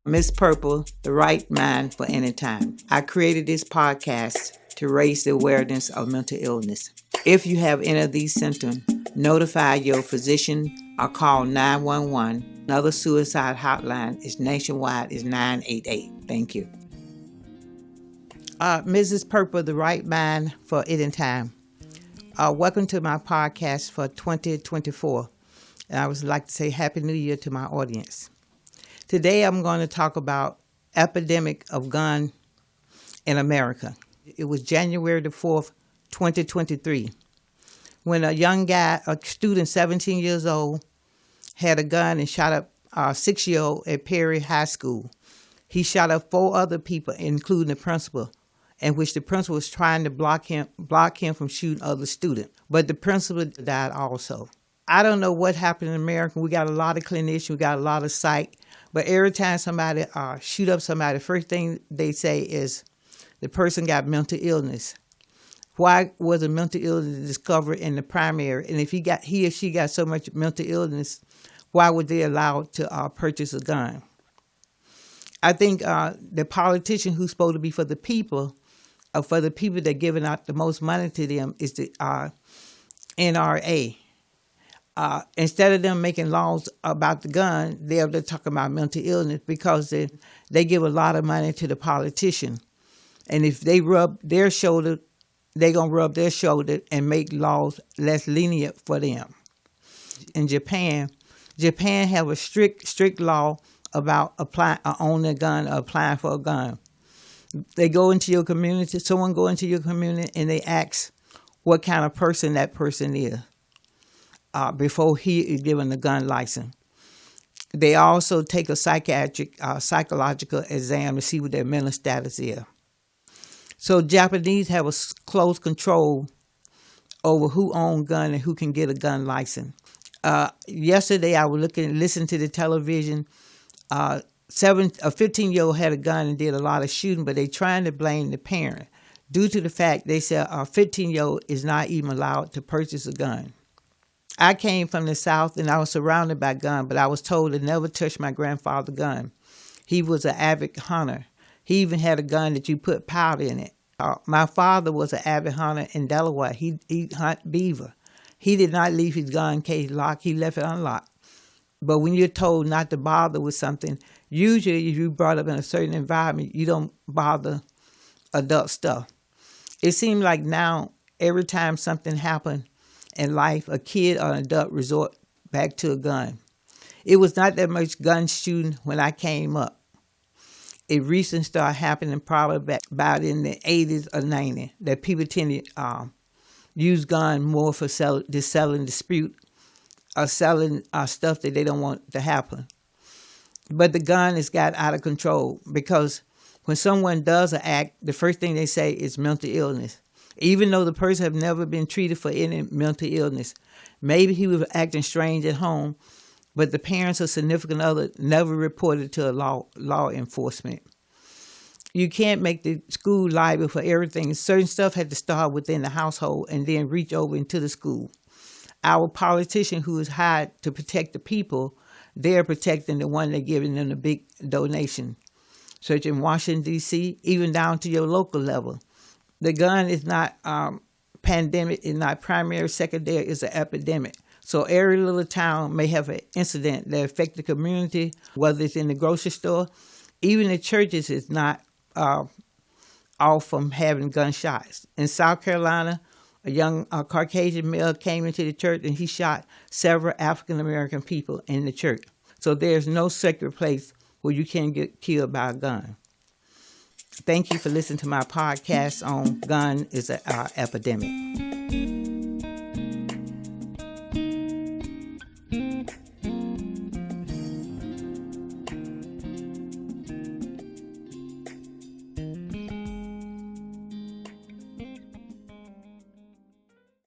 Miss Purple, the right mind for any time. I created this podcast to raise the awareness of mental illness. If you have any of these symptoms, notify your physician or call 911. Another suicide hotline is nationwide is 988. Thank you. Mrs. Purple, the right mind for any time. Welcome to my podcast for 2024. And I would like to say Happy New Year to my audience. Today I'm going to talk about epidemic of gun in America. It was January the 4th, 2023, when a young guy, a student 17 years old, had a gun and shot up a 6-year-old at Perry High School. He shot up 4 other people, including the principal, in which the principal was trying to block him from shooting other students. But the principal died also. I don't know what happened in America. We got a lot of clinicians, we got a lot of psych. But every time somebody shoot up somebody, the first thing they say is the person got mental illness. Why was a mental illness discovered in the primary? And if he or she got so much mental illness, why would they allow to purchase a gun? I think the politician who's supposed to be for the people that are giving out the most money to them is the NRA. Instead of them making laws about the gun, they're talking about mental illness because they give a lot of money to the politician. And if they rub their shoulder, they're going to rub their shoulder and make laws less lenient for them. In Japan have a strict law about owning a gun or applying for a gun. They go into your community, someone go into your community and they ask what kind of person that person is. Before he is given a gun license. They also take a psychological exam to see what their mental status is. So Japanese have a close control over who owns gun and who can get a gun license. Yesterday I was listening to the television. A 15-year-old had a gun and did a lot of shooting, but they trying to blame the parent due to the fact they said a 15-year-old is not even allowed to purchase a gun. I came from the South and I was surrounded by guns, but I was told to never touch my grandfather's gun. He was an avid hunter. He even had a gun that you put powder in it. My father was an avid hunter in Delaware. He hunt beaver. He did not leave his gun case locked. He left it unlocked. But when you're told not to bother with something, usually if you're brought up in a certain environment, you don't bother adult stuff. It seems like now every time something happens in life, a kid or an adult resort back to a gun. It was not that much gun shooting when I came up. It recently started happening probably back about in the 80s or 90s that people tend to use guns more for selling dispute or selling stuff that they don't want to happen. But the gun has got out of control because when someone does an act, the first thing they say is mental illness. Even though the person have never been treated for any mental illness. Maybe he was acting strange at home, but the parents or significant other never reported to law enforcement. You can't make the school liable for everything. Certain stuff had to start within the household and then reach over into the school. Our politician who is hired to protect the people, they're protecting the one they're giving them the big donation. Such in Washington, D.C., even down to your local level. The gun is not pandemic, it's not primary, secondary, it's an epidemic. So every little town may have an incident that affects the community, whether it's in the grocery store. Even the churches is not off from having gunshots. In South Carolina, a young Caucasian male came into the church and he shot several African-American people in the church. So there's no sacred place where you can't get killed by a gun. Thank you for listening to my podcast on gun is an epidemic.